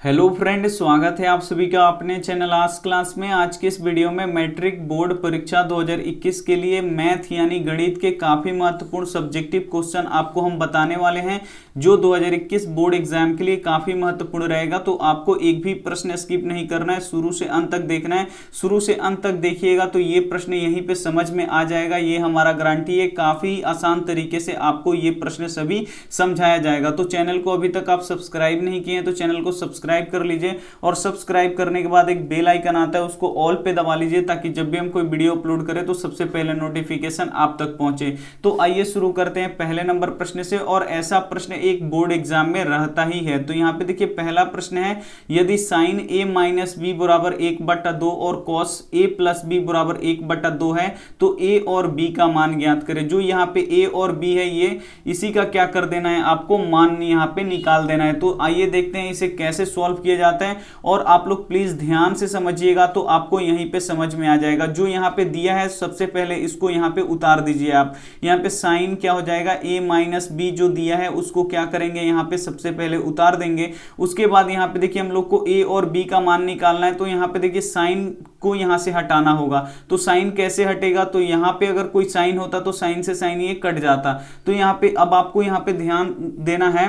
Hello friend, स्वागत है आप सभी का अपने चैनल आज क्लास में। आज के इस वीडियो में मैट्रिक बोर्ड परीक्षा 2021 के लिए मैथ यानी गणित के काफ़ी महत्वपूर्ण सब्जेक्टिव क्वेश्चन आपको हम बताने वाले हैं, जो 2021 बोर्ड एग्जाम के लिए काफ़ी महत्वपूर्ण रहेगा। तो आपको एक भी प्रश्न स्किप नहीं करना है, शुरू से अंत तक देखना है। शुरू से अंत तक देखिएगा तो ये प्रश्न यहीं पर समझ में आ जाएगा, ये हमारा गारंटी है। काफ़ी आसान तरीके से आपको ये प्रश्न सभी समझाया जाएगा। तो चैनल को अभी तक आप सब्सक्राइब नहीं किए हैं तो चैनल को सब्सक्राइब कर लीजिए, और सब्सक्राइब करने के बाद एक बेल आइकन आता है, उसको ऑल पे दबा लीजिए, ताकि जब भी हम कोई वीडियो अपलोड करें तो सबसे पहले नोटिफिकेशन आप तक पहुंचे। तो आइए शुरू करते हैं पहले नंबर प्रश्न से, और ऐसा प्रश्न एक बोर्ड एग्जाम में रहता ही है। तो यहाँ पे देखिए पहला प्रश्न है, यदि साइन a माइनस बी बराबर 1/2 और कॉस a प्लस बी बराबर 1/2 है तो a और b का मान ज्ञात करें। जो यहाँ पे a और b है, ये इसी का क्या कर देना है, आपको मान यहाँ पे निकाल देना है। तो आइए देखते हैं इसे कैसे सॉल्व किया जाता है, और आप लोग प्लीज ध्यान से समझिएगा तो आपको यहीं पे समझ में आ जाएगा। जो यहाँ पे दिया है सबसे पहले इसको यहाँ पे उतार दीजिए आप। यहाँ पे साइन क्या हो जाएगा, a माइनस बी जो दिया है उसको क्या करेंगे, यहाँ पे सबसे पहले उतार देंगे। उसके बाद यहाँ पे देखिए हम लोग को a और b का मान निकालना है। तो यहाँ पे देखिए साइन को यहाँ से हटाना होगा। तो साइन कैसे हटेगा, तो यहाँ पे अगर कोई साइन होता तो साइन से साइन ये कट जाता। तो यहाँ पे अब आपको यहाँ पे ध्यान देना है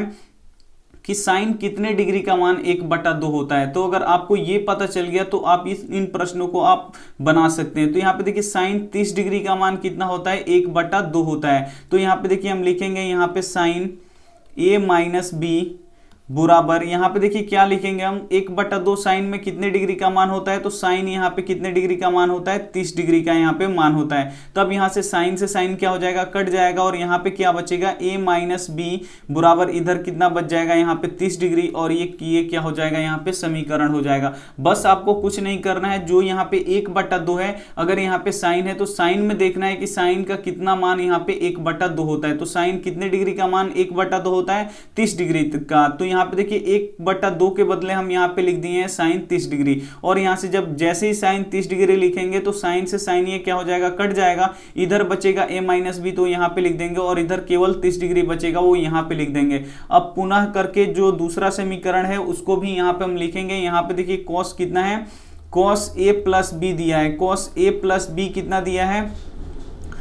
कि साइन कितने डिग्री का मान 1/2 होता है। तो अगर आपको ये पता चल गया तो आप इन प्रश्नों को आप बना सकते हैं। तो यहाँ पे देखिए साइन 30 डिग्री का मान कितना होता है, 1/2 होता है। तो यहाँ पे देखिए हम लिखेंगे यहाँ पे साइन a माइनस बी बराबर, यहाँ पे देखिए क्या लिखेंगे हम, 1/2 साइन में कितने डिग्री का मान होता है, तो साइन यहाँ पे कितने डिग्री का मान होता है, 30 डिग्री का यहाँ पे मान होता है। तब यहाँ से साइन क्या हो जाएगा, कट जाएगा, और यहाँ पे क्या बचेगा, a माइनस बी बराबर इधर कितना बच जाएगा, यहाँ पे 30 डिग्री, और ये क्या हो जाएगा, यहाँ पे समीकरण हो जाएगा। बस आपको कुछ नहीं करना है। जो यहाँ पे 1/2 है, अगर यहाँ पे साइन है तो साइन में देखना है कि साइन का कितना मान यहाँ पे 1/2 होता है। तो साइन कितने डिग्री का मान 1/2 होता है, 30 डिग्री का। तो यहाँ पे देखिए 1/2 के बदले हम यहाँ पे लिख दिए हैं साइन 30 डिग्री, और यहाँ से जब जैसे ही साइन 30 डिग्री लिखेंगे तो साइन से साइन ये क्या हो जाएगा, कट जाएगा। इधर बचेगा a माइनस बी, तो यहाँ पे लिख देंगे, और इधर केवल 30 डिग्री बचेगा, वो यहाँ पे लिख देंगे। अब पुनः करके जो दूसरा समीकरण है उसको भी यहाँ पे हम लिखेंगे। यहाँ पे देखिए कॉस कितना है, कॉस a प्लस बी दिया है, कॉस a प्लस बी कितना दिया है,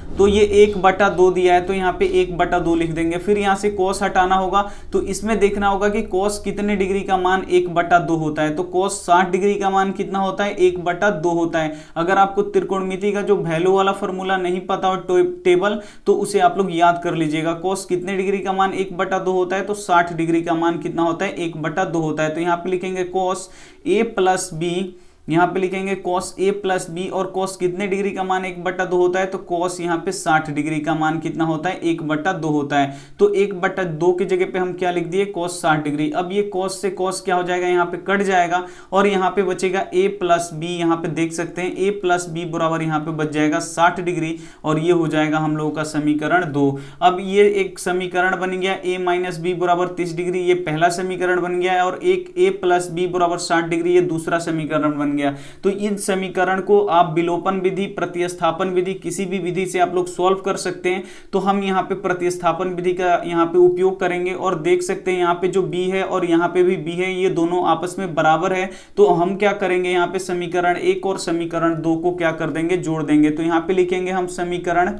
तो ये 1/2 दिया है, तो यहाँ पे 1/2 लिख देंगे। फिर यहाँ से कॉस हटाना होगा, तो इसमें देखना होगा कि कॉस कितने डिग्री का मान 1/2 होता है। तो कॉस 60 डिग्री का मान कितना होता है, 1/2 होता है। अगर आपको त्रिकोणमिति का जो वैल्यू वाला फॉर्मूला नहीं पता हो टेबल, तो उसे आप लोग याद कर लीजिएगा। कॉस कितने डिग्री का मान 1/2 होता है, तो 60 डिग्री का मान कितना होता है, 1/2 होता है। तो यहाँ पे लिखेंगे कॉस a प्लस बी, यहाँ पे लिखेंगे cos a प्लस बी, और cos कितने डिग्री का मान 1/2 होता है, तो cos यहाँ पे 60 डिग्री का मान कितना होता है, 1/2 होता है। तो 1/2 की जगह पे हम क्या लिख दिए, cos 60 डिग्री। अब ये cos से cos क्या हो जाएगा, यहाँ पे कट जाएगा, और यहाँ पे बचेगा a प्लस बी। यहाँ पे देख सकते हैं a प्लस बी बराबर यहाँ पे बच जाएगा 60 डिग्री, और ये हो जाएगा हम लोगों का समीकरण 2। अब ये एक समीकरण बन गया, a माइनस बी बराबर 30 डिग्री, ये पहला समीकरण बन गया है, और एक a प्लस बी बराबर 60 डिग्री, ये दूसरा समीकरण बन गया। तो इन समीकरण को आप विलोपन विधि, प्रतिस्थापन विधि, किसी भी विधि से आप लोग सॉल्व कर सकते हैं। तो हम यहाँ पे प्रतिस्थापन विधि का यहाँ पे उपयोग करेंगे, और देख सकते हैं यहाँ पे जो b है और यहाँ पे भी b है, ये दोनों आपस में बराबर है। तो हम क्या करेंगे, यहाँ पे समीकरण 1 और समीकरण 2 को क्या कर देंगे, जोड़ देंगे। तो यहाँ पे लिखेंगे हम समीकरण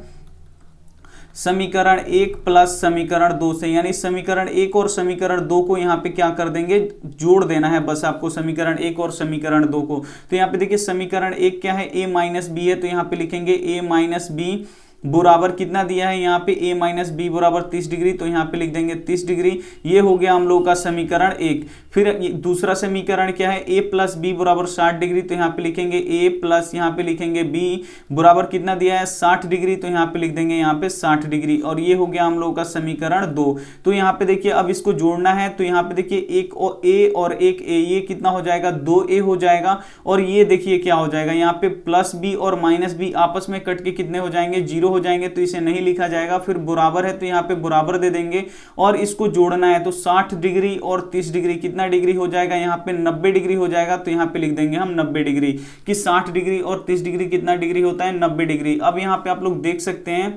1 प्लस समीकरण 2 से, यानी समीकरण 1 और समीकरण 2 को यहाँ पे क्या कर देंगे, जोड़ देना है बस आपको, समीकरण 1 और समीकरण 2 को। तो यहाँ पे देखिए समीकरण 1 क्या है, a माइनस बी है, तो यहाँ पे लिखेंगे a माइनस बी बराबर कितना दिया है, यहाँ पे a माइनस बी बराबर 30 डिग्री, तो यहाँ पे लिख देंगे 30 डिग्री। ये हो गया हम लोगों का समीकरण 1। फिर दूसरा समीकरण क्या है, a प्लस बी बराबर 60 डिग्री, तो यहाँ पे लिखेंगे a प्लस यहाँ पे लिखेंगे b बराबर कितना दिया है, 60 डिग्री, तो यहाँ पे लिख देंगे यहाँ पे 60 डिग्री, और ये हो गया हम लोगों का समीकरण 2। तो यहाँ पे देखिए अब इसको जोड़ना है, तो यहाँ पे देखिए एक और a और एक a, ये कितना हो जाएगा, 2a हो जाएगा, और ये देखिए क्या हो जाएगा, यहाँ पे प्लस b और माइनस b आपस में कट के कितने हो जाएंगे, 0 हो जाएंगे, तो इसे नहीं लिखा जाएगा। फिर बराबर है, तो यहाँ पे बराबर दे देंगे, और इसको जोड़ना है। तो 60 डिग्री और 30 डिग्री कितना डिग्री हो जाएगा, यहाँ पे 90 डिग्री हो जाएगा। तो यहाँ पे लिख देंगे हम 90 डिग्री, कि 60 डिग्री और 30 डिग्री कितना डिग्री होता है, 90 डिग्री। अब यहाँ पे आप लोग देख सकते हैं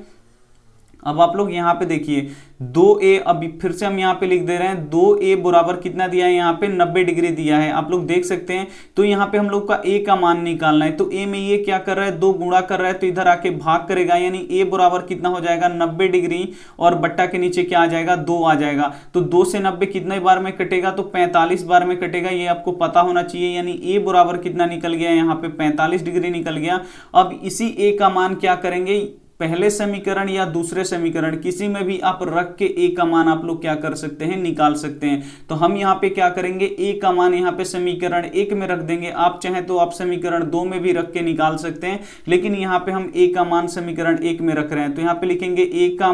अब आप लोग यहाँ पे देखिए 2a, अभी फिर से हम यहाँ पे लिख दे रहे हैं 2a बराबर कितना दिया है, यहाँ पे 90 डिग्री दिया है, आप लोग देख सकते हैं। तो यहाँ पे हम लोग का a का मान निकालना है, तो a में ये क्या कर रहा है, 2 गुणा कर रहा है, तो इधर आके भाग करेगा, यानी a बराबर कितना हो जाएगा 90 डिग्री, और बट्टा के नीचे क्या आ जाएगा 2 आ जाएगा। तो 2 से 90 कितने बार में कटेगा, तो 45 बार में कटेगा, ये आपको पता होना चाहिए। यानी a बराबर कितना निकल गया, यहाँ पे 45 डिग्री निकल गया। अब इसी a का मान क्या करेंगे, पहले समीकरण या दूसरे समीकरण किसी में भी आप रख के a का मान आप लोग क्या कर सकते हैं, निकाल सकते हैं। तो हम यहाँ पे क्या करेंगे, a का मान यहाँ पे समीकरण 1 में रख देंगे, आप चाहें तो आप समीकरण 2 में भी रख के निकाल सकते हैं, लेकिन यहाँ पे हम a का मान समीकरण 1 में रख रहे हैं। तो यहाँ पे लिखेंगे a का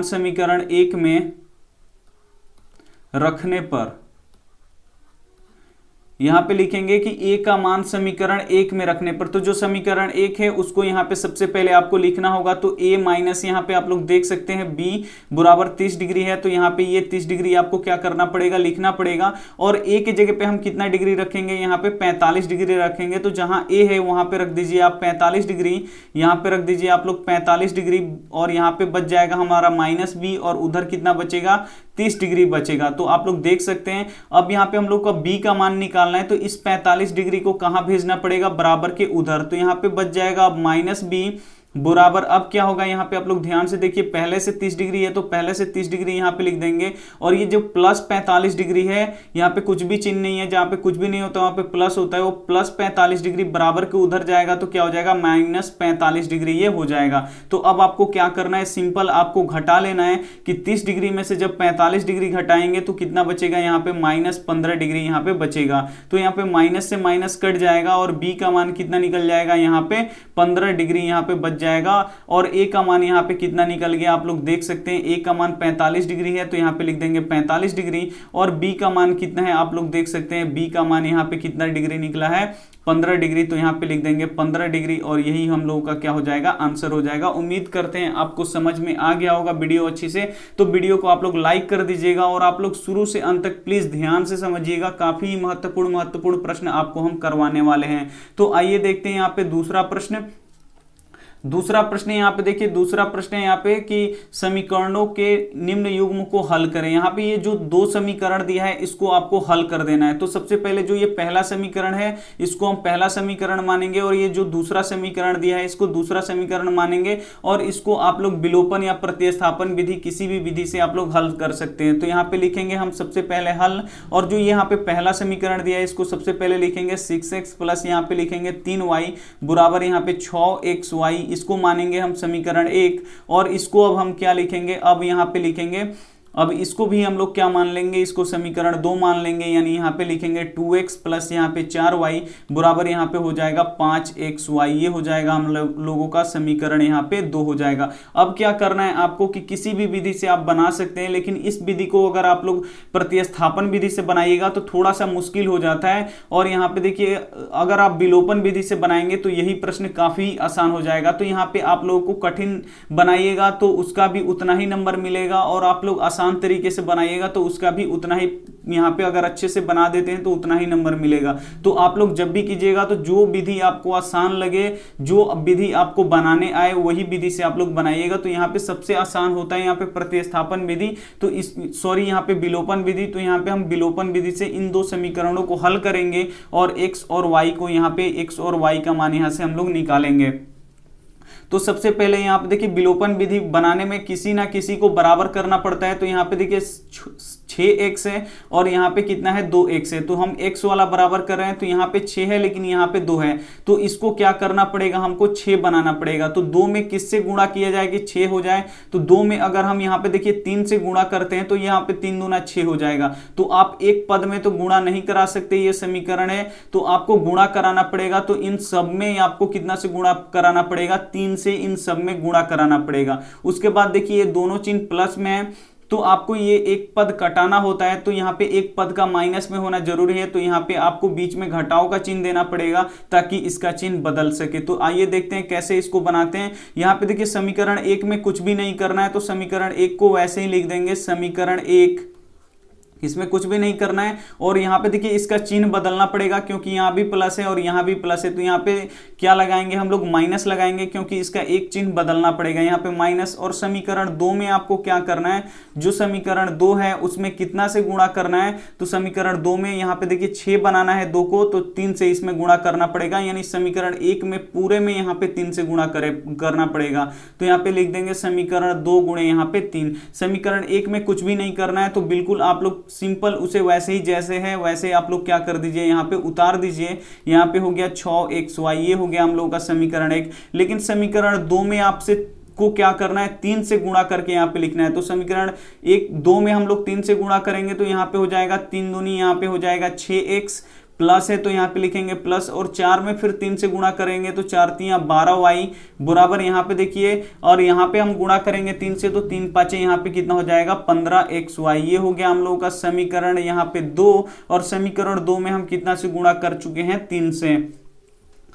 समीकरण 1 में रखने पर, यहां पे लिखेंगे कि a का मान समीकरण 1 में रखने पर, तो जो समीकरण 1 है उसको यहां पे सबसे पहले आपको लिखना होगा। तो a माइनस यहां पे आप लोग देख सकते हैं b बराबर 30 डिग्री है, तो यहां पे ये 30 डिग्री आपको क्या करना पड़ेगा, लिखना पड़ेगा। और a की जगह पे हम कितना डिग्री रखेंगे, यहाँ पे 45 डिग्री रखेंगे। तो जहां a है वहां पे रख दीजिए आप 45 डिग्री, यहाँ पे रख दीजिए आप लोग 45 डिग्री, और यहाँ पे बच जाएगा हमारा माइनस b, और उधर कितना बचेगा 30 डिग्री बचेगा। तो आप लोग देख सकते हैं। अब यहाँ पे हम लोग का b का मान निकालना है, तो इस 45 डिग्री को कहां भेजना पड़ेगा, बराबर के उधर। तो यहाँ पे बच जाएगा अब माइनस b बराबर, अब क्या होगा, यहाँ पे आप लोग ध्यान से देखिए, पहले से 30 डिग्री है तो पहले से 30 डिग्री यहाँ पे लिख देंगे, और ये जो प्लस 45 डिग्री है यहाँ पे कुछ भी चिन्ह नहीं है, जहाँ पे कुछ भी नहीं होता वहाँ पे प्लस होता है, वो प्लस 45 डिग्री बराबर के उधर जाएगा, तो क्या हो जाएगा माइनस 45 डिग्री ये हो जाएगा। तो अब आपको क्या करना है, सिंपल आपको घटा लेना है कि 30 डिग्री में से जब 45 डिग्री घटाएंगे तो कितना बचेगा, यहाँ पे माइनस 15 डिग्री यहाँ पे बचेगा। तो यहाँ पे माइनस से माइनस कट जाएगा, और b का मान कितना निकल जाएगा, यहाँ पे 15 डिग्री यहाँ पे बच जाएगा। और a का मान यहाँ पे कितना निकल गया, आप लोग देख सकते हैं a का मान 45 डिग्री है, तो यहाँ पे लिख देंगे 45 डिग्री। और b का मान कितना है, आप लोग देख सकते हैं b का मान यहाँ पे कितना डिग्री निकला है, 15 डिग्री। तो यहाँ पे लिख देंगे 15 डिग्री, और यही हम लोगों का क्या हो जाएगा, आंसर हो जाएगा। उम्मीद करते हैं आपको समझ में आ गया होगा वीडियो अच्छी से। तो वीडियो को आप लोग लाइक कर दीजिएगा, और आप लोग शुरू से अंत तक प्लीज ध्यान से समझिएगा, काफी महत्वपूर्ण प्रश्न आपको हम करवाने वाले हैं। तो आइए देखते हैं यहाँ पे दूसरा प्रश्न यहाँ पे देखिए, दूसरा प्रश्न है यहाँ पे कि समीकरणों के निम्न युग्म को हल करें। यहाँ पे ये जो 2 समीकरण दिया है इसको आपको हल कर देना है। तो सबसे पहले जो ये पहला समीकरण है इसको हम पहला समीकरण मानेंगे, और ये जो दूसरा समीकरण दिया है इसको दूसरा समीकरण मानेंगे, और इसको आप लोग विलोपन या प्रतिस्थापन विधि, किसी भी विधि से आप लोग हल कर सकते हैं। तो यहाँ पे लिखेंगे हम सबसे पहले हल, और जो यहाँ पे पहला समीकरण दिया है इसको सबसे पहले लिखेंगे 6x प्लस यहाँ पे लिखेंगे 3y बराबर यहाँ पे 6xy, इसको मानेंगे हम समीकरण 1। और इसको अब हम क्या लिखेंगे, अब यहाँ पे लिखेंगे, अब इसको भी हम लोग क्या मान लेंगे, इसको समीकरण 2 मान लेंगे, यानी यहाँ पे लिखेंगे 2x प्लस यहाँ पे 4y बराबर यहाँ पे हो जाएगा 5xy, ये हो जाएगा हम लोगों का समीकरण यहाँ पे 2 हो जाएगा। अब क्या करना है आपको कि किसी भी विधि से आप बना सकते हैं, लेकिन इस विधि को अगर आप लोग प्रतिस्थापन विधि से बनाइएगा तो थोड़ा सा मुश्किल हो जाता है। और यहाँ पे देखिए, अगर आप विलोपन विधि से बनाएंगे तो यही प्रश्न काफी आसान हो जाएगा। तो यहाँ पे आप लोगों को कठिन बनाइएगा तो उसका भी उतना ही नंबर मिलेगा, और आप लोग आसान तरीके से बनाइएगा तो उसका भी उतना ही, यहाँ पे अगर अच्छे से बना देते हैं तो उतना ही नंबर मिलेगा। तो आप लोग जब भी कीजिएगा तो जो विधि आपको आसान लगे, जो विधि आपको बनाने आए वही विधि से आप लोग बनाइएगा। तो यहाँ पे सबसे आसान होता है यहाँ पे प्रतिस्थापन विधि, तो यहाँ पे विलोपन विधि। तो यहाँ पे हम विलोपन विधि से इन 2 समीकरणों को हल करेंगे, और x और y को यहाँ पे x और y का मान यहाँ से हम लोग निकालेंगे। तो सबसे पहले यहाँ पे देखिए, विलोपन विधि बनाने में किसी ना किसी को बराबर करना पड़ता है। तो यहाँ पे देखिए 6x है, और यहाँ पे कितना है 2x है, तो हम x वाला बराबर कर रहे हैं। तो यहाँ पे 6 है लेकिन यहाँ पे 2 है, तो इसको क्या करना पड़ेगा, हमको 6 बनाना पड़ेगा। तो 2 में किससे गुणा किया जाए कि 6 हो जाए, तो 2 में अगर हम यहाँ पे देखिए 3 से गुणा करते हैं तो यहाँ पे 3 दूना 6 हो जाएगा। तो आप एक पद में तो गुणा नहीं करा सकते, ये समीकरण है, तो आपको गुणा कराना पड़ेगा। तो इन सब में आपको कितना से गुणा कराना पड़ेगा, 3 से इन सब में गुणा कराना पड़ेगा। उसके बाद देखिए ये दोनों चिन्ह प्लस में है, तो आपको ये एक पद कटाना होता है, तो यहाँ पे एक पद का माइनस में होना जरूरी है। तो यहाँ पे आपको बीच में घटाव का चिन्ह देना पड़ेगा ताकि इसका चिन्ह बदल सके। तो आइए देखते हैं कैसे इसको बनाते हैं। यहाँ पे देखिए समीकरण 1 में कुछ भी नहीं करना है, तो समीकरण 1 को वैसे ही लिख देंगे, समीकरण 1 इसमें कुछ भी नहीं करना है। और यहाँ पे देखिए इसका चिन्ह बदलना पड़ेगा, क्योंकि यहाँ भी प्लस है और यहाँ भी प्लस है, तो यहाँ पे क्या लगाएंगे हम लोग, माइनस लगाएंगे, क्योंकि इसका एक चिन्ह बदलना पड़ेगा यहाँ पे माइनस। और समीकरण 2 में आपको क्या करना है, जो समीकरण 2 है उसमें कितना से गुणा करना है, तो समीकरण 2 में यहाँ पे देखिए 6 बनाना है 2 को, तो 3 से इसमें गुणा करना पड़ेगा, यानी समीकरण 1 में पूरे में यहाँ पे 3 से गुणा करना पड़ेगा। तो यहाँ पे लिख देंगे समीकरण 2 गुणे यहाँ पे 3। समीकरण 1 में कुछ भी नहीं करना है, तो बिल्कुल आप लोग सिंपल उसे वैसे ही जैसे है वैसे आप लोग क्या कर दीजिए, यहाँ पे उतार दीजिए। यहाँ पे हो गया 6xy, ये हो गया हम लोगों का समीकरण 1। लेकिन समीकरण 2 में आपसे को क्या करना है, 3 से गुणा करके यहाँ पे लिखना है। तो समीकरण 2 में हम लोग 3 से गुणा करेंगे तो यहाँ पे हो जाएगा 3 दूनी, यहाँ पे हो जाएगा 6x, प्लस है तो यहाँ पे लिखेंगे प्लस, और 4 में फिर 3 से गुणा करेंगे तो 4 तियां 12y बराबर, यहाँ पे देखिए, और यहाँ पे हम गुणा करेंगे 3 से तो 3 पाँचे यहाँ पे कितना हो जाएगा 15xy। ये हो गया हम लोगों का समीकरण यहाँ पे 2। और समीकरण 2 में हम कितना से गुणा कर चुके हैं, 3 से।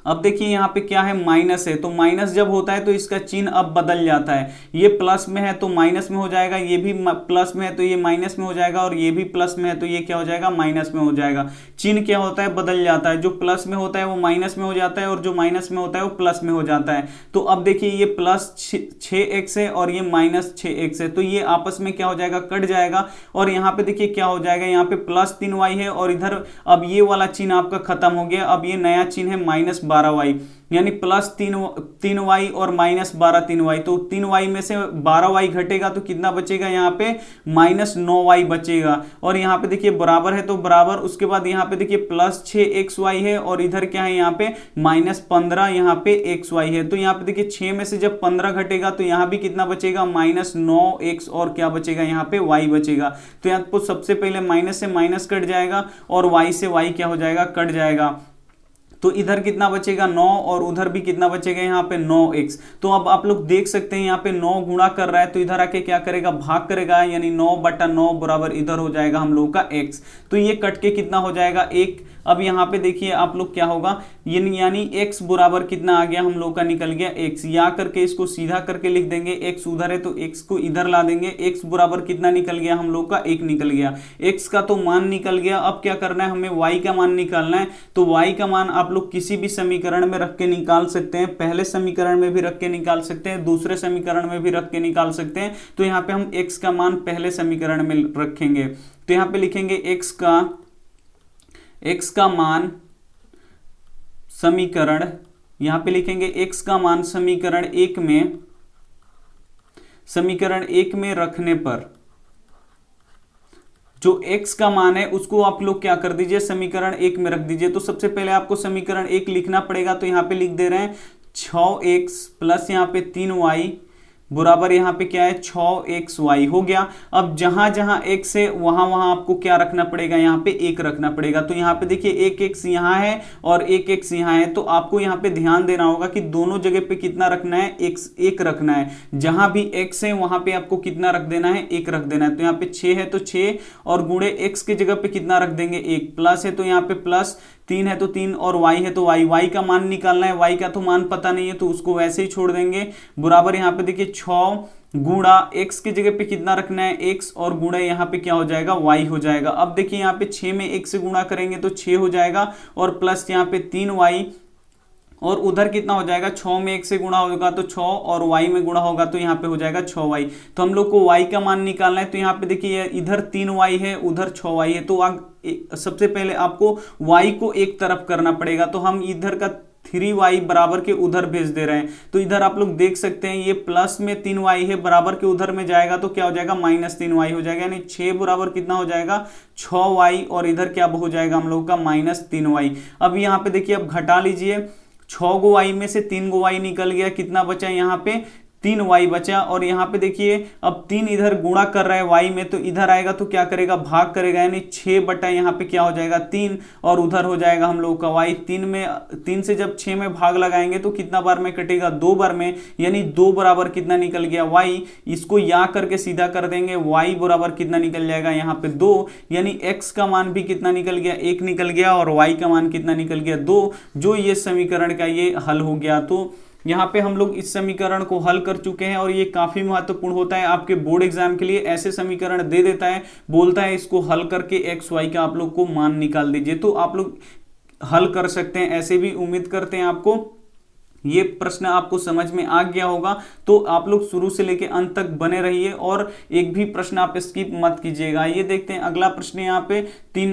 अब देखिए यहाँ पे क्या है, माइनस है, तो माइनस जब होता है तो इसका चिन्ह अब बदल जाता है। ये प्लस में है तो माइनस में हो जाएगा, ये भी प्लस में है तो ये माइनस में हो जाएगा, और ये भी प्लस में है तो ये क्या हो जाएगा, माइनस में हो जाएगा। चिन्ह क्या होता है, बदल जाता है। जो प्लस में होता है वो माइनस में हो जाता है, और जो माइनस में होता है वो प्लस में हो जाता है। तो अब देखिए ये प्लस 6x है और ये माइनस 6x है, तो ये आपस में क्या हो जाएगा, कट जाएगा। और यहाँ पे देखिए क्या हो जाएगा, यहाँ पे प्लस 3y है, और इधर अब ये वाला चिन्ह आपका खत्म हो गया। अब ये नया चिन्ह है माइनस 12y, यानी प्लस 3y और माइनस 3y। तो 3y में से 12y घटेगा तो कितना बचेगा, यहाँ पे माइनस 9y बचेगा। और यहाँ पे देखिए बराबर है तो बराबर, उसके बाद यहाँ पे देखिए प्लस 6xy है, और इधर क्या है यहाँ पे माइनस 15 यहाँ पे xy है। तो यहाँ पे देखिए 6 में से जब 15 घटेगा तो यहाँ भी कितना बचेगा, माइनस 9x, और क्या बचेगा यहाँ पे y बचेगा। तो यहाँ पे सबसे पहले माइनस से माइनस कट जाएगा, और y से y क्या हो जाएगा, कट जाएगा। तो इधर कितना बचेगा 9, और उधर भी कितना बचेगा यहाँ पे 9x। तो अब आप लोग देख सकते हैं यहाँ पे 9 गुणा कर रहा है, तो इधर आके क्या करेगा, भाग करेगा, यानी 9/9 बराबर इधर हो जाएगा हम लोगों का x। तो ये कट के कितना हो जाएगा 1। अब यहाँ पे देखिए आप लोग क्या होगा, यानी x बराबर कितना आ गया हम लोग का, निकल गया x। या करके इसको सीधा करके लिख देंगे, x उधर है तो x को इधर ला देंगे। x बराबर कितना निकल गया हम लोग का, 1 निकल गया। x का तो मान निकल गया। अब क्या करना है, हमें y का मान निकालना है। तो y का मान आप लोग किसी भी समीकरण में रख के निकाल सकते हैं। पहले समीकरण में भी रख के निकाल सकते हैं, दूसरे समीकरण में भी रख के निकाल सकते हैं। तो यहाँ पे हम x का मान पहले समीकरण में रखेंगे, तो यहाँ पे लिखेंगे x का मान समीकरण, यहां पे लिखेंगे x का मान समीकरण 1 में रखने पर जो x का मान है उसको आप लोग क्या कर दीजिए, समीकरण 1 में रख दीजिए। तो सबसे पहले आपको समीकरण 1 लिखना पड़ेगा, तो यहां पे लिख दे रहे हैं 6x प्लस यहां पे 3y बराबर यहाँ पे क्या है 6xy हो गया। अब जहां जहां x है वहां वहां आपको क्या रखना पड़ेगा, यहाँ पे 1 रखना पड़ेगा। तो यहाँ पे देखिए 1x यहाँ है और 1x यहाँ है, तो आपको यहाँ पे ध्यान देना होगा कि दोनों जगह पे कितना रखना है, 1 रखना है। जहां भी x है वहां पे आपको कितना रख देना है, 1 रख देना है। तो यहाँ पे 6 है तो 6, और गुणे x की जगह पे कितना रख देंगे 1, प्लस है तो यहाँ पे प्लस, 3 है तो 3, और y है तो y का मान निकालना है। y का तो मान पता नहीं है तो उसको वैसे ही छोड़ देंगे। बराबर यहाँ पे देखिए 6 गुणा x की जगह पे कितना रखना है x, और गुणा यहाँ पे क्या हो जाएगा y हो जाएगा। अब देखिए यहाँ पे 6 में 1 से गुणा करेंगे तो 6 हो जाएगा, और प्लस यहाँ पे 3y, और उधर कितना हो जाएगा, 6 में 1 से गुणा होगा तो 6, और y में गुणा होगा तो यहाँ पे हो जाएगा 6y। तो हम लोग को y का मान निकालना है। तो यहाँ पे देखिए इधर 3y है, उधर 6y है, तो सबसे पहले आपको y को एक तरफ करना पड़ेगा। तो हम इधर का 3y बराबर के उधर भेज दे रहे हैं। तो इधर आप लोग देख सकते हैं ये प्लस में 3y है, बराबर के उधर में जाएगा तो क्या हो जाएगा, माइनस 3y हो जाएगा, यानी 6 बराबर कितना हो जाएगा 6y, और इधर क्या हो जाएगा हम लोग का माइनस 3y। अब यहाँ पे देखिए अब घटा लीजिए, 6 गो y में से 3 गो y निकल गया, कितना बचा यहाँ पे 3y बचा। और यहाँ पे देखिए अब 3 इधर गुणा कर रहा है y में, तो इधर आएगा तो क्या करेगा, भाग करेगा, यानी 6 बटा यहाँ पे क्या हो जाएगा 3, और उधर हो जाएगा हम लोग का y। 3 से जब 6 में भाग लगाएंगे तो कितना बार में कटेगा, 2 बार में, यानी 2 बराबर कितना निकल गया y। इसको या करके सीधा कर देंगे, y बराबर कितना निकल जाएगा यहाँ पे 2, यानी x का मान भी कितना निकल गया, 1 निकल गया, और y का मान कितना निकल गया 2, जो ये समीकरण का ये हल हो गया। तो यहाँ पे हम लोग इस समीकरण को हल कर चुके हैं और ये काफी महत्वपूर्ण होता है आपके बोर्ड एग्जाम के लिए। ऐसे समीकरण दे देता है, बोलता है इसको हल करके एक्स वाई का आप लोग को मान निकाल दीजिए, तो आप लोग हल कर सकते हैं। ऐसे भी उम्मीद करते हैं आपको ये प्रश्न आपको समझ में आ गया होगा। तो आप लोग शुरू से लेकर अंत तक बने रहिए और एक भी प्रश्न आप स्किप मत कीजिएगा। ये देखते हैं अगला प्रश्न यहाँ पे 3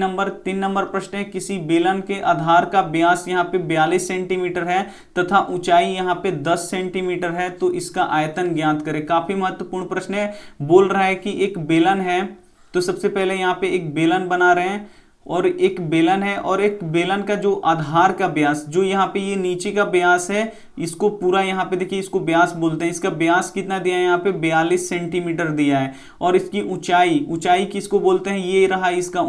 नंबर प्रश्न है। किसी बेलन के आधार का व्यास यहाँ पे 42 सेंटीमीटर है तथा ऊंचाई यहाँ पे 10 सेंटीमीटर है, तो इसका आयतन ज्ञात करें। काफी महत्वपूर्ण प्रश्न है। बोल रहा है कि एक बेलन है, तो सबसे पहले यहाँ पे एक बेलन बना रहे हैं और एक बेलन है और एक बेलन का जो आधार का व्यास, जो यहाँ पे ये नीचे का व्यास है, इसको पूरा यहाँ पे देखिए इसको व्यास बोलते हैं। इसका व्यास कितना दिया है यहाँ पे 42 सेंटीमीटर दिया है। और इसकी ऊंचाई किसको बोलते हैं, ये रहा इसका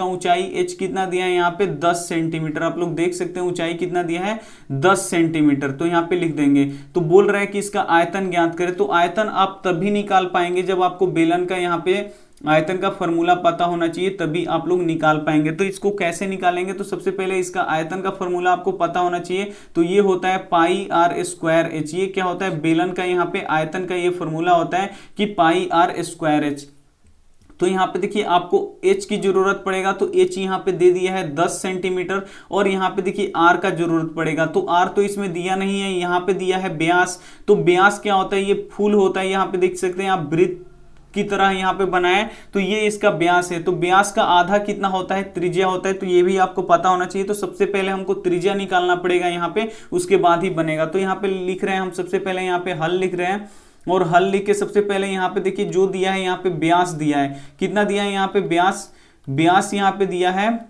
ऊंचाई h कितना दिया है यहाँ पे 10 सेंटीमीटर। आप लोग देख सकते हैं ऊंचाई कितना दिया है 10 सेंटीमीटर, तो यहाँ पे लिख देंगे। तो बोल रहा है कि इसका आयतन ज्ञात करें। तो आयतन आप तभी निकाल पाएंगे जब आपको बेलन का यहाँ पे आयतन का फॉर्मूला पता होना चाहिए, तभी आप लोग निकाल पाएंगे। तो इसको कैसे निकालेंगे, तो सबसे पहले इसका आयतन का फॉर्मूला आपको पता होना चाहिए। तो ये होता है पाई आर स्क्वायर एच। ये क्या होता है, बेलन का यहाँ पे आयतन का ये फॉर्मूला होता है कि पाई आर स्क्वायर एच। तो यहाँ पे देखिए आपको h की जरूरत पड़ेगा, तो h यहाँ पे दे दिया है 10 सेंटीमीटर। और यहाँ पे देखिए r का जरूरत पड़ेगा, तो r तो इसमें दिया नहीं है, यहाँ पे दिया है व्यास। तो व्यास क्या होता है, ये फूल होता है। यहाँ पे देख सकते हैं आप वृत्त की तरह यहाँ पे बनाए, तो ये इसका व्यास है। तो व्यास का आधा कितना होता है, त्रिज्या होता है। तो ये भी आपको पता होना चाहिए। तो सबसे पहले हमको त्रिज्या निकालना पड़ेगा यहाँ पे, उसके बाद ही बनेगा। तो यहाँ पे लिख रहे हैं हम, सबसे पहले यहाँ पे हल लिख रहे हैं और हल लिख के सबसे पहले यहाँ पे देखिए जो दिया है यहाँ पे व्यास दिया है, कितना दिया है यहाँ पे व्यास यहाँ पे दिया है,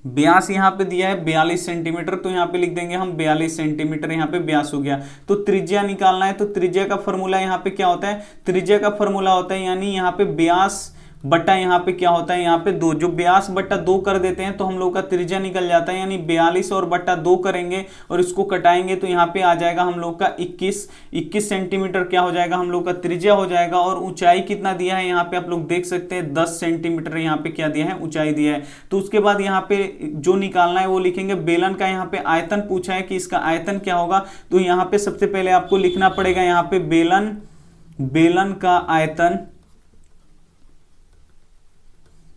व्यास यहाँ पे दिया है 42 सेंटीमीटर। तो यहाँ पे लिख देंगे हम 42 सेंटीमीटर यहाँ पे व्यास हो गया। तो त्रिज्या निकालना है, तो त्रिज्या का फॉर्मूला यहाँ पे क्या होता है, त्रिज्या का फॉर्मूला होता है यानी यहाँ पे व्यास बट्टा यहाँ पे क्या होता है, यहाँ पे 2। जो व्यास बट्टा 2 कर देते हैं तो हम लोग का त्रिज्या निकल जाता है, यानी 42 और बट्टा 2 करेंगे और इसको कटाएंगे तो यहाँ पे आ जाएगा हम लोग का 21 सेंटीमीटर क्या हो जाएगा, हम लोग का त्रिज्या हो जाएगा। और ऊंचाई कितना दिया है यहाँ पे आप लोग देख सकते हैं 10 सेंटीमीटर यहाँ पे क्या दिया है, ऊंचाई दिया है। तो उसके बाद यहाँ पे जो निकालना है वो लिखेंगे। बेलन का यहाँ पे आयतन पूछा है कि इसका आयतन क्या होगा, तो यहाँ पे सबसे पहले आपको लिखना पड़ेगा यहाँ पे बेलन का आयतन,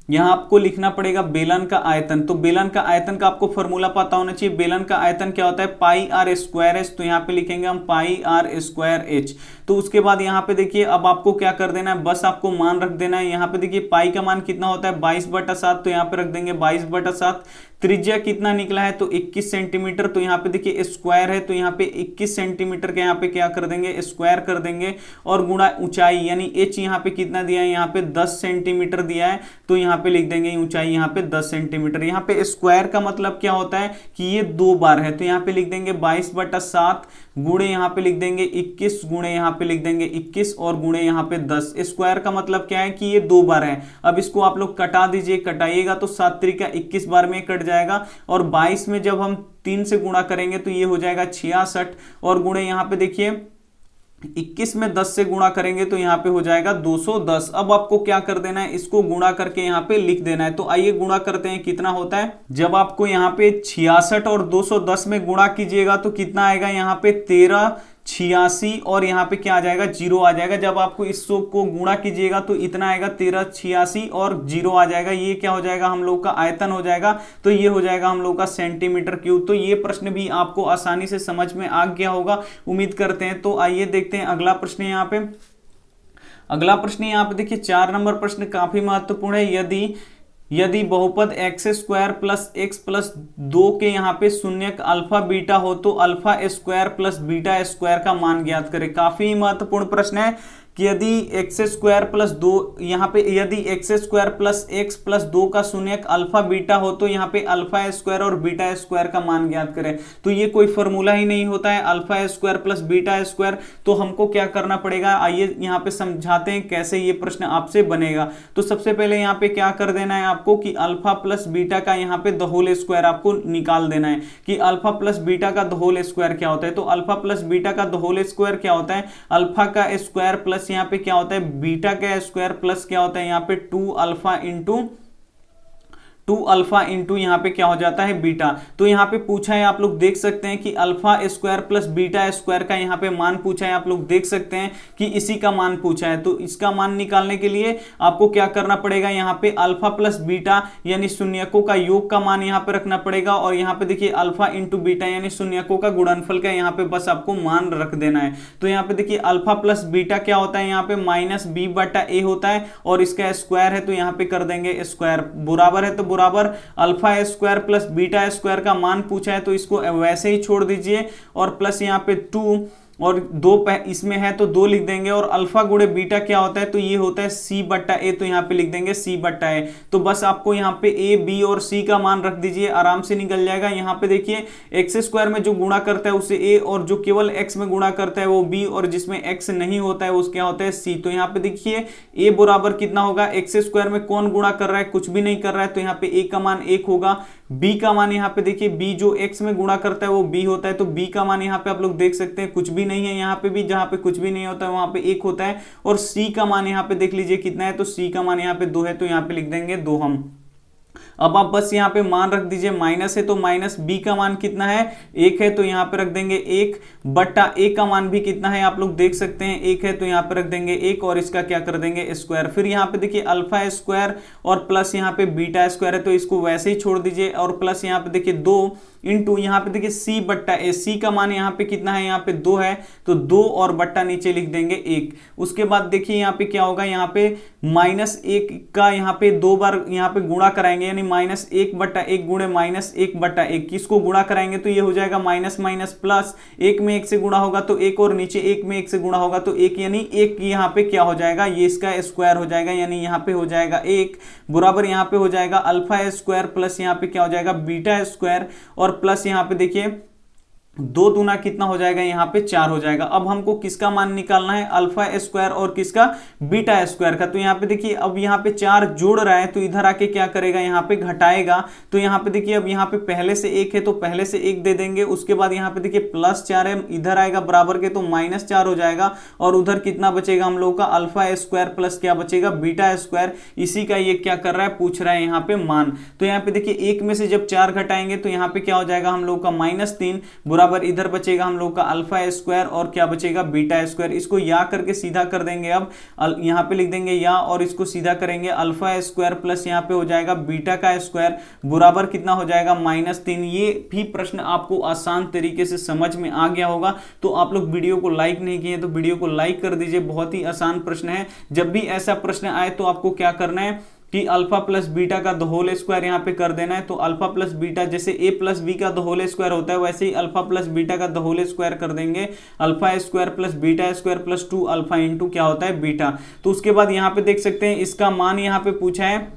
यहां आपको लिखना पड़ेगा बेलन का आयतन। तो बेलन का आयतन का आपको फॉर्मूला पता होना चाहिए। बेलन का आयतन क्या होता है, पाई आर स्क्वायर एच। तो यहाँ पे लिखेंगे हम पाई आर स्क्वायर एच। तो उसके बाद यहाँ पे देखिए अब आपको क्या कर देना है, बस आपको मान रख देना है। यहाँ पे देखिए पाई का मान कितना होता है 22/7, तो यहाँ पे रख देंगे 22/7। त्रिज्या कितना निकला है, तो 21 सेंटीमीटर। तो यहाँ पे देखिए स्क्वायर है, तो यहाँ पे 21 सेंटीमीटर के यहाँ पे क्या कर देंगे, स्क्वायर कर देंगे। और गुणा ऊंचाई यानी h यहाँ पे कितना दिया है, यहाँ पे 10 सेंटीमीटर दिया है। तो यहाँ पे लिख देंगे ऊंचाई यहाँ पे 10 सेंटीमीटर। यहाँ पे स्क्वायर का मतलब क्या होता है कि ये 2 बार है, तो यहाँ पे लिख देंगे 22/7 गुणे यहाँ पे लिख देंगे 21 गुणे यहाँ पे लिख देंगे 21 और गुणे यहाँ पे 10। स्क्वायर का मतलब क्या है कि ये 2 बार है। अब इसको आप लोग कटा दीजिए, कटाइएगा तो 7 त्रिका 21 बार में कट जाएगा। और 22 में जब हम 3 से गुणा करेंगे तो ये हो जाएगा 66 और गुणे यहाँ पे देखिए 21 में 10 से गुणा करेंगे तो यहाँ पे हो जाएगा 210। अब आपको क्या कर देना है, इसको गुणा करके यहाँ पे लिख देना है। तो आइए गुणा करते हैं, कितना होता है। जब आपको यहाँ पे 66 और 210 में गुणा कीजिएगा तो कितना आएगा, यहाँ पे 1386 और यहाँ पे क्या आ जाएगा, 0 आ जाएगा। जब आपको इसको को गुणा कीजिएगा तो इतना आएगा 1386 और 0 आ जाएगा। ये क्या हो जाएगा, हम लोग का आयतन हो जाएगा। तो ये हो जाएगा हम लोग का सेंटीमीटर क्यूब। तो ये प्रश्न भी आपको आसानी से समझ में आ गया होगा, उम्मीद करते हैं। तो आइए देखते हैं अगला प्रश्न। यहाँ पे अगला प्रश्न यहाँ पे देखिए 4 नंबर प्रश्न काफी महत्वपूर्ण है। यदि बहुपद x square plus x plus 2 के यहाँ पे शून्यक अल्फा बीटा हो तो alpha square plus beta square का मान ज्ञात करें। काफी महत्वपूर्ण प्रश्न है कि यदि x स्क्वायर प्लस 2 यहाँ पे यदि x square plus x plus 2 का शून्यक अल्फा बीटा हो तो यहाँ पे अल्फा स्क्वायर और बीटा स्क्वायर का मान ज्ञात करें। तो ये कोई फॉर्मूला ही नहीं होता है alpha square plus beta square. तो हमको क्या करना पड़ेगा, आइए यहाँ पे समझाते हैं कैसे ये प्रश्न आपसे बनेगा। तो सबसे पहले यहाँ पे क्या कर देना है आपको कि अल्फा प्लस बीटा का यहाँ पे द होल स्क्वायर आपको निकाल देना है कि अल्फा प्लस बीटा का द होल स्क्वायर क्या होता है। तो अल्फा प्लस बीटा का द होल स्क्वायर क्या होता है, अल्फा का स्क्वायर प्लस यहाँ पे क्या होता है बीटा का स्क्वायर प्लस क्या होता है यहाँ पे 2 अल्फा इंटू 2 अल्फा इंटू यहाँ पे क्या हो जाता है बीटा। तो यहाँ पे पूछा है, आप लोग देख सकते हैं कि alpha square plus beta square का यहाँ पे मान पूछा है। आप लोग देख सकते हैं कि इसी का मान पूछा है। तो इसका मान निकालने के लिए आपको क्या करना पड़ेगा, यहाँ पे अल्फा प्लस बीटा यानी शून्यकों का योग का मान यहाँ पे रखना पड़ेगा, और यहाँ पे देखिए अल्फा इंटू बीटा यानी शून्यकों का गुणनफल का यहाँ पे बस आपको मान रख देना है। तो यहाँ पे देखिए अल्फा प्लस बीटा क्या होता है, यहाँ पे माइनस बी बटा ए होता है, और इसका स्क्वायर है तो यहाँ पे कर देंगे स्क्वायर, बराबर है तो बराबर alpha square plus beta square का मान पूछा है तो इसको वैसे ही छोड़ दीजिए, और प्लस यहाँ पे 2 और 2 इसमें है तो 2 लिख देंगे, और अल्फा गुणे बीटा क्या होता है, तो ये होता है सी बट्टा ए, तो यहाँ पे लिख देंगे सी बट्टा ए। तो बस आपको यहाँ पे ए बी और सी का मान रख दीजिए, आराम से निकल जाएगा। यहाँ पे देखिए एक्स स्क्वायर में जो गुणा करता है उसे ए, और जो केवल एक्स में गुणा करता है वो बी, और जिसमें एक्स नहीं होता है उस क्या होता है सी। तो यहाँ पे देखिए ए बराबर कितना होगा, एक्स स्क्वायर में कौन गुणा कर रहा है, कुछ भी नहीं कर रहा है, तो यहाँ पे ए का मान 1 होगा। बी का मान यहाँ पे देखिए बी जो एक्स में गुणा करता है वो बी होता है, तो बी का मान यहाँ पे आप लोग देख सकते हैं कुछ भी नहीं है, यहाँ पे भी जहां पे कुछ भी नहीं होता है वहां पे 1 होता है। और सी का मान यहाँ पे देख लीजिए कितना है, तो सी का मान यहाँ पे 2 है, तो यहाँ पे लिख देंगे 2 हम। अब आप बस यहाँ पे मान रख दीजिए, माइनस है तो माइनस बी का मान कितना है 1 है, तो यहाँ पे रख देंगे 1 बट्टा ए का मान भी कितना है आप लोग देख सकते हैं 1 है, तो यहाँ पे रख देंगे 1, और इसका क्या कर देंगे स्क्वायर। फिर यहाँ पे देखिए अल्फा स्क्वायर और प्लस यहाँ पे बीटा स्क्वायर है तो इसको वैसे ही छोड़ दीजिए, और प्लस यहाँ पे देखिए 2 इंटू यहाँ पे देखिए सी बट्टा ए, सी का मान यहाँ पे कितना है, यहाँ पे 2 है, तो 2 और बट्टा नीचे लिख देंगे 1। उसके बाद देखिए यहाँ पे क्या होगा, यहाँ पे -1 का यहाँ पे 2 बार यहाँ पे गुणा कराएंगे, यानी -1 बट्टा 1 गुणे -1 बट्टा 1, किसको गुणा कराएंगे तो ये हो जाएगा माइनस माइनस प्लस, 1 में 1 से गुणा होगा तो 1, और नीचे 1 में 1 से गुणा होगा तो 1, यानी 1 यहाँ पे क्या हो जाएगा, ये इसका स्क्वायर हो जाएगा, यानी यहाँ पे हो जाएगा 1 बराबर यहाँ पे हो जाएगा अल्फा स्क्वायर प्लस यहाँ पे क्या हो जाएगा बीटा स्क्वायर, और प्लस यहाँ पे देखिए 2 दूना कितना हो जाएगा, यहाँ पे 4 हो जाएगा। अब हमको किसका मान निकालना है, अल्फा स्क्वायर और किसका बीटा स्क्वायर का। तो यहाँ पे देखिए अब यहाँ पे 4 जोड़ रहा है तो इधर आके क्या करेगा, यहाँ पे घटाएगा। तो यहाँ पे देखिए अब यहाँ पे पहले से 1 है तो पहले से 1 दे देंगे, उसके बाद यहाँ पे देखिए +4 है, इधर आएगा बराबर के तो -4 हो जाएगा, और उधर कितना बचेगा हम लोग का अल्फा स्क्वायर प्लस क्या बचेगा बीटा स्क्वायर। इसी का ये क्या कर रहा है, पूछ रहा है यहाँ पे मान। तो यहाँ पे देखिए 1 में से जब 4 घटाएंगे तो यहाँ पे क्या हो जाएगा हम लोग का -3 बराबर इधर बचेगा हम लोग का अल्फा स्क्वायर और क्या बचेगा बीटा स्क्वायर। इसको या करके सीधा कर देंगे, अब यहाँ पे लिख देंगे या, और इसको सीधा करेंगे अल्फा स्क्वायर प्लस यहाँ पे हो जाएगा बीटा का स्क्वायर बराबर कितना हो जाएगा -3। ये भी प्रश्न आपको आसान तरीके से समझ में आ गया होगा। तो आप लोग वीडियो को लाइक नहीं किए तो वीडियो को लाइक कर दीजिए, बहुत ही आसान प्रश्न है। जब भी ऐसा प्रश्न आए तो आपको क्या करना है कि अल्फा प्लस बीटा का द होल स्क्वायर यहाँ पे कर देना है। तो अल्फा प्लस बीटा जैसे a प्लस बी का द होल स्क्वायर होता है वैसे ही अल्फा प्लस बीटा का द होल स्क्वायर कर देंगे, alpha square plus beta square plus 2 alpha into क्या होता है बीटा। तो उसके बाद यहाँ पे देख सकते हैं इसका मान यहाँ पे पूछा है,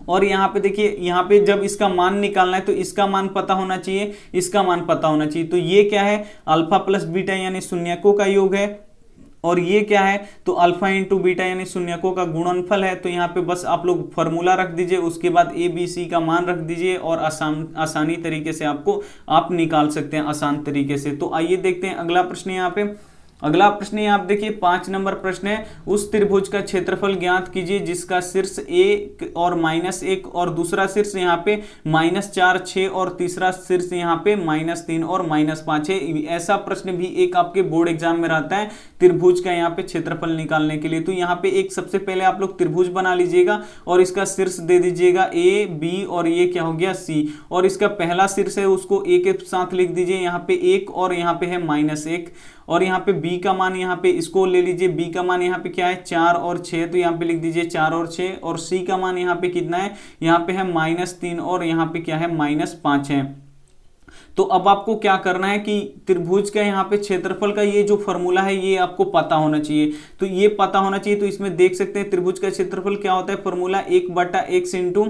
और यहाँ पे देखिए यहाँ पे जब इसका मान निकालना है तो इसका मान पता होना चाहिए, इसका मान पता होना चाहिए। तो ये क्या है, अल्फा प्लस बीटा यानी शून्यकों का योग है, और ये क्या है तो अल्फा इंटू बीटा यानी शून्यकों का गुणनफल है। तो यहाँ पे बस आप लोग फॉर्मूला रख दीजिए, उसके बाद ए बी सी का मान रख दीजिए, और आसानी तरीके से आप निकाल सकते हैं आसान तरीके से। तो आइए देखते हैं अगला प्रश्न। यहाँ पे अगला प्रश्न है, आप देखिए 5 नंबर प्रश्न है, उस त्रिभुज का क्षेत्रफल ज्ञात कीजिए जिसका शीर्ष 1 और -1 और दूसरा शीर्ष यहाँ पे -4 6 और तीसरा शीर्ष यहाँ पे -3 और -5 है। ऐसा प्रश्न भी एक आपके बोर्ड एग्जाम में रहता है त्रिभुज का यहाँ पे क्षेत्रफल निकालने के लिए। तो यहाँ पे एक सबसे पहले आप लोग त्रिभुज बना लीजिएगा और इसका शीर्ष दे दीजिएगा A B और ये क्या हो गया C, और इसका पहला शीर्ष है उसको A के साथ लिख दीजिए यहाँ पे 1 और यहाँ पे है -1, और यहाँ पे B का मान यहाँ पे इसको ले लीजिए, B का मान यहाँ पे क्या है 4 और 6, तो यहाँ पे लिख दीजिए 4 और 6, और C का मान यहाँ पे कितना है, यहाँ पे है -3 और यहाँ पे क्या है -5 है। तो अब आपको क्या करना है कि त्रिभुज का यहाँ पे क्षेत्रफल का ये जो फॉर्मूला है ये आपको पता होना चाहिए। तो ये पता होना चाहिए, तो इसमें देख सकते हैं त्रिभुज का क्षेत्रफल क्या होता है, फॉर्मूला 1/x इंटू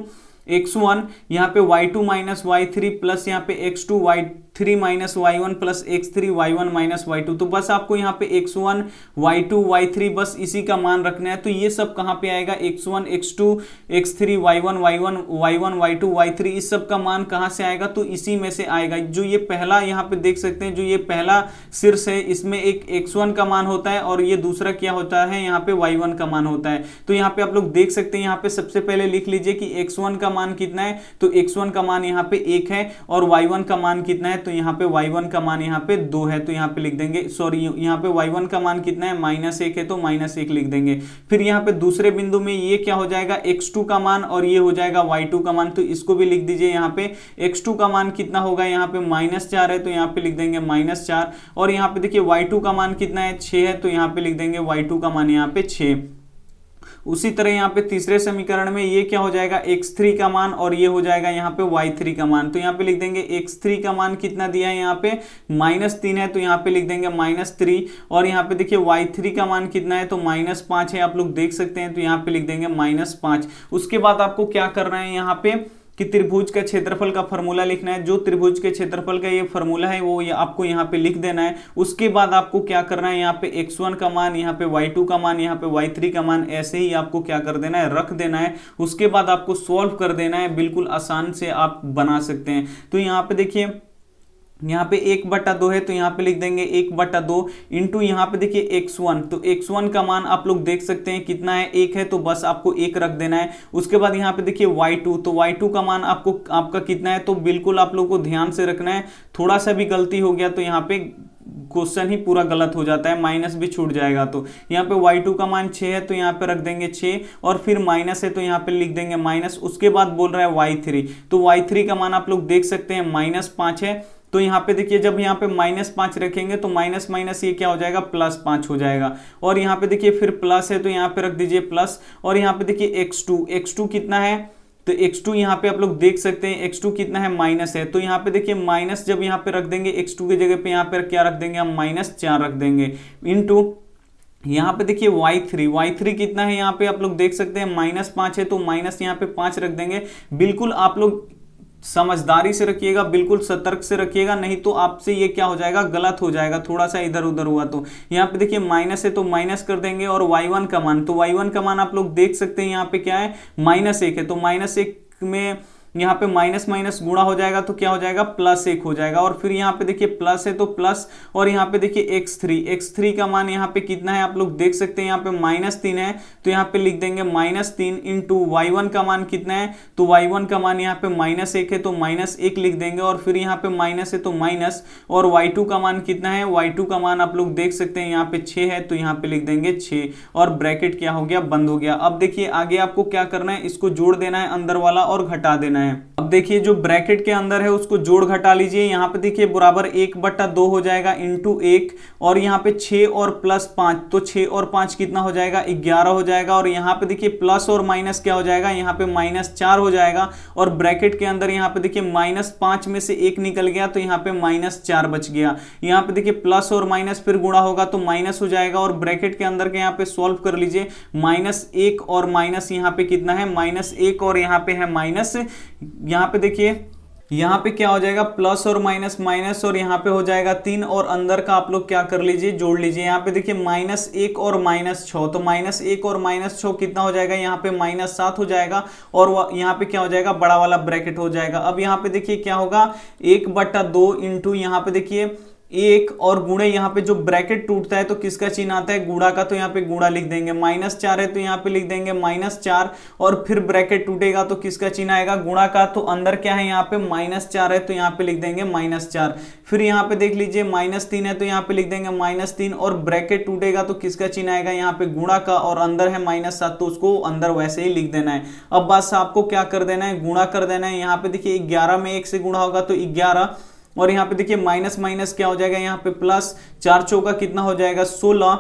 x1 यहाँ पे y2 - y3 प्लस यहाँ पे x2 y x3 minus y1 plus x3 y1 minus y2। तो बस आपको यहाँ पे x1 y2 y3 बस इसी का मान रखना है। तो ये सब कहाँ पे आएगा, x1 x2 x3 y1 y1 y2 y3 इस सब का मान कहाँ से आएगा, तो इसी में से आएगा। जो ये पहला यहाँ पे देख सकते हैं, जो ये पहला शीर्ष है इसमें एक x1 का मान होता है और ये दूसरा क्या होता है, यहाँ पे y1 का मान होता है। तो यहाँ पे आप लोग देख सकते हैं, यहाँ पे सबसे पहले लिख लीजिए कि x1 का मान कितना है, तो x1 का मान यहाँ पे 1 है और y1 का मान कितना है, तो यहाँ पे y1 का मान यहाँ पे 2 है। तो यहाँ पे लिख देंगे, सॉरी यहाँ पे y1 का मान कितना है, -1 है, तो -1 लिख देंगे। फिर यहाँ पे दूसरे बिंदु में ये क्या हो जाएगा, x2 का मान और ये हो जाएगा y2 का मान। तो इसको भी लिख दीजिए, यहाँ पे x2 का मान कितना होगा, यहाँ पे -4 है, तो यहाँ पे लिख देंगे -4। और यहाँ पे देखिए y2 का मान कितना है, 6 है, तो यहाँ पे लिख देंगे y2 का मान यहाँ पे 6। उसी तरह यहाँ पे तीसरे समीकरण में ये क्या हो जाएगा, x3 का मान और ये हो जाएगा यहाँ पे y3 का मान। तो यहाँ पे लिख देंगे x3 का मान कितना दिया है, यहाँ पे -3 है, तो यहाँ पे लिख देंगे -3। और यहाँ पे देखिए y3 का मान कितना है, तो -5 है, आप लोग देख सकते हैं, तो यहाँ पे लिख देंगे -5। उसके बाद आपको क्या करना है यहाँ पे कि त्रिभुज का क्षेत्रफल का फॉर्मूला लिखना है। जो त्रिभुज के क्षेत्रफल का ये फॉर्मूला है वो आपको यहाँ पे लिख देना है। उसके बाद आपको क्या करना है, यहाँ पे x1 का मान, यहाँ पे y2 का मान, यहाँ पे y3 का मान, ऐसे ही आपको क्या कर देना है, रख देना है। उसके बाद आपको सॉल्व कर देना है, बिल्कुल आसान से आप बना सकते हैं। तो यहाँ पे देखिए, यहाँ पे 1/2 है, तो यहाँ पे लिख देंगे 1/2 इंटू यहाँ पे देखिए x1। तो x1 का मान आप लोग देख सकते हैं कितना है, 1 है, तो बस आपको 1 रख देना है। उसके बाद यहाँ पे देखिए y2, तो y2 का मान आपका कितना है, तो बिल्कुल आप लोग को ध्यान से रखना है। थोड़ा सा भी गलती हो गया तो यहाँ पे क्वेश्चन ही पूरा गलत हो जाता है, माइनस भी छूट जाएगा। तो यहाँ पे y2 का मान 6 है, तो यहाँ पे रख देंगे 6 और फिर माइनस है, तो यहाँ पे लिख देंगे माइनस। उसके बाद बोल रहा है y3, तो y3 का मान आप लोग देख सकते हैं -5 है। तो यहाँ पे देखिए, जब यहाँ पे -5 रखेंगे तो माइनस माइनस ये क्या हो जाएगा, +5 हो जाएगा। और यहाँ पे देखिए फिर प्लस है, तो यहाँ पे रख दीजिए प्लस। और यहाँ पे देखिए x2 कितना है, तो x2 यहाँ पे आप लोग देख सकते हैं x2 कितना है, माइनस है। तो यहाँ पे देखिए माइनस जब यहाँ पे रख देंगे x2 की जगह पे यहाँ पे क्या रख देंगे हम, -4 रख देंगे इंटू यहाँ पे देखिए y3 कितना है, यहाँ पे आप लोग देख सकते हैं -5 है, तो माइनस यहाँ पे 5 रख देंगे। बिल्कुल आप लोग समझदारी से रखिएगा, बिल्कुल सतर्क से रखिएगा, नहीं तो आपसे ये क्या हो जाएगा, गलत हो जाएगा। थोड़ा सा इधर उधर हुआ तो यहाँ पे देखिए माइनस है, तो माइनस कर देंगे। और y1 का मान, तो y1 का मान आप लोग देख सकते हैं यहाँ पे क्या है, -1 है, तो -1 में यहाँ पे माइनस माइनस गुणा हो जाएगा, तो क्या हो जाएगा, +1 हो जाएगा। और फिर यहाँ पे देखिए प्लस है, तो प्लस। और यहाँ पे देखिए x3 का मान यहाँ पे कितना है, आप लोग देख सकते हैं यहाँ पे -3 है, तो यहाँ पे लिख देंगे -3 इंटू y1 का मान कितना है, तो y1 का मान यहाँ पे -1 है, तो -1 लिख देंगे। और फिर यहाँ पे माइनस है, तो माइनस। और y2 का मान कितना है, y2 का मान आप लोग देख सकते हैं यहाँ पे 6 है, तो यहाँ पे लिख देंगे 6 और ब्रैकेट क्या हो गया, बंद हो गया। अब देखिए आगे आपको क्या करना है, इसको जोड़ देना है अंदर वाला और घटा देना है। अब देखिए जो ब्रैकेट के अंदर है उसको जोड़ घटा लीजिए। यहाँ पे देखिए बराबर 1/2 हो जाएगा इंटू 1। और यहाँ पे 6 और +5, तो 6 और 5 कितना हो जाएगा, 11 हो जाएगा। और यहाँ पे देखिए प्लस और माइनस क्या हो जाएगा, यहाँ पे -4 हो जाएगा। और ब्रैकेट के अंदर यहाँ पे देखिए -5 में से 1 निकल गया, तो यहाँ पे -4 बच गया। यहाँ पे देखिए प्लस और माइनस फिर गुणा होगा तो माइनस हो जाएगा। और ब्रैकेट के अंदर के यहाँ पे सॉल्व कर लीजिए, -1 और माइनस यहाँ पे कितना है, -1 और यहाँ पे है माइनस। यहाँ पे देखिए यहाँ पे क्या हो जाएगा, प्लस और माइनस माइनस, और यहाँ पे हो जाएगा 3। और अंदर का आप लोग क्या कर लीजिए, जोड़ लीजिए। यहाँ पे देखिए -1 और -6, तो -1 और -6 कितना हो जाएगा, यहाँ पे -7 हो जाएगा। और यहाँ पे क्या हो जाएगा, बड़ा वाला ब्रैकेट हो जाएगा। अब यहाँ पे देखिए क्या होगा, 1/2 इंटू यहाँ पे देखिए 1 और गुणे यहाँ पे जो ब्रैकेट टूटता है तो किसका चिन्ह आता है, गुणा का, तो यहाँ पे गुणा लिख देंगे। -4 है, तो यहाँ पे लिख देंगे -4। और फिर ब्रैकेट टूटेगा तो किसका चिन्ह आएगा, गुणा का, तो अंदर क्या है, यहाँ पे -4 है, तो यहाँ पे लिख देंगे -4। फिर यहाँ पे देख लीजिए -3 है, तो यहाँ पे लिख देंगे -3। और ब्रैकेट टूटेगा तो किसका चिन्ह आएगा, यहाँ पे गुणा का, और अंदर है -7, तो उसको अंदर वैसे ही लिख देना है। अब बस आपको क्या कर देना है, गुणा कर देना है। यहाँ पे देखिए 11 में 1 से गुणा होगा तो 11। और यहाँ पे देखिए माइनस माइनस क्या हो जाएगा, यहाँ पे प्लस, 4 चौका कितना हो जाएगा, 16।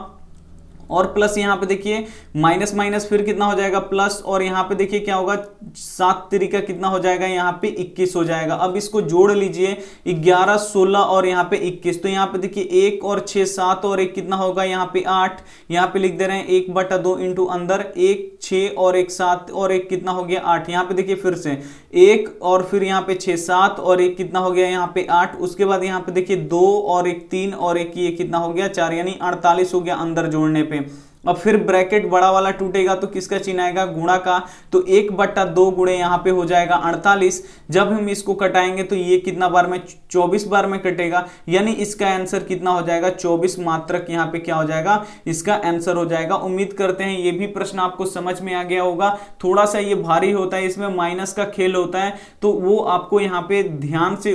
और प्लस यहाँ पे देखिए माइनस माइनस फिर कितना हो जाएगा, प्लस। और यहाँ पे देखिए क्या होगा, 7 तरीका कितना हो जाएगा, यहाँ पे 21 हो जाएगा। अब इसको जोड़ लीजिए, 11, 16 और यहाँ पे 21। तो यहाँ पे देखिए 1 और 6, 7 और 1 कितना होगा, यहाँ पे 8। यहाँ पे लिख दे रहे हैं 1/2 इंटू अंदर 1, 6 और एक 7 और एक कितना हो गया 8। यहाँ पे देखिए फिर से 1 और फिर यहाँ पे 6 7 और एक कितना हो गया यहाँ पे 8। उसके बाद यहाँ पे देखिए 2 और एक 3 और एक ये कितना हो गया 4, यानी 48 हो गया अंदर जोड़ने पे। अब फिर ब्रैकेट बड़ा वाला टूटेगा तो किसका चिन्ह आएगा, गुणा का, तो 1/2 गुणे यहाँ पे हो जाएगा 48। जब हम इसको कटाएंगे तो ये कितना बार में 24 बार में कटेगा, यानी इसका आंसर कितना हो जाएगा 24 मात्रक यहाँ पे क्या हो जाएगा, इसका आंसर हो जाएगा। उम्मीद करते हैं ये भी प्रश्न आपको समझ में आ गया होगा। थोड़ा सा ये भारी होता है, इसमें माइनस का खेल होता है, तो वो आपको यहाँ पे ध्यान से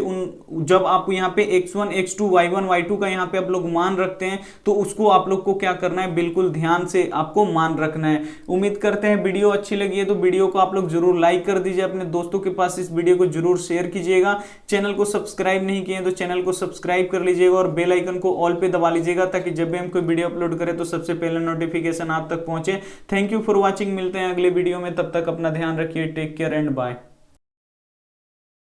जब आप यहाँ पे x1 x2 y1 y2 का यहाँ पे आप लोग मान रखते हैं तो उसको आप लोग को क्या करना है, बिल्कुल ध्यान से आपको मान रखना है। उम्मीद करते हैं वीडियो अच्छी लगी है तो वीडियो को आप लोग जरूर लाइक कर दीजिए, अपने दोस्तों के पास इस वीडियो को जरूर शेयर कीजिएगा। चैनल को सब्सक्राइब नहीं किए तो चैनल को सब्सक्राइब कर लीजिएगा और बेल आइकन को ऑल पे दबा लीजिएगा, ताकि जब भी हम कोई वीडियो अपलोड करें तो सबसे पहले नोटिफिकेशन आप तक पहुंचे। थैंक यू फॉर वॉचिंग, मिलते हैं अगले वीडियो में, तब तक अपना ध्यान रखिए, टेक केयर एंड बाय।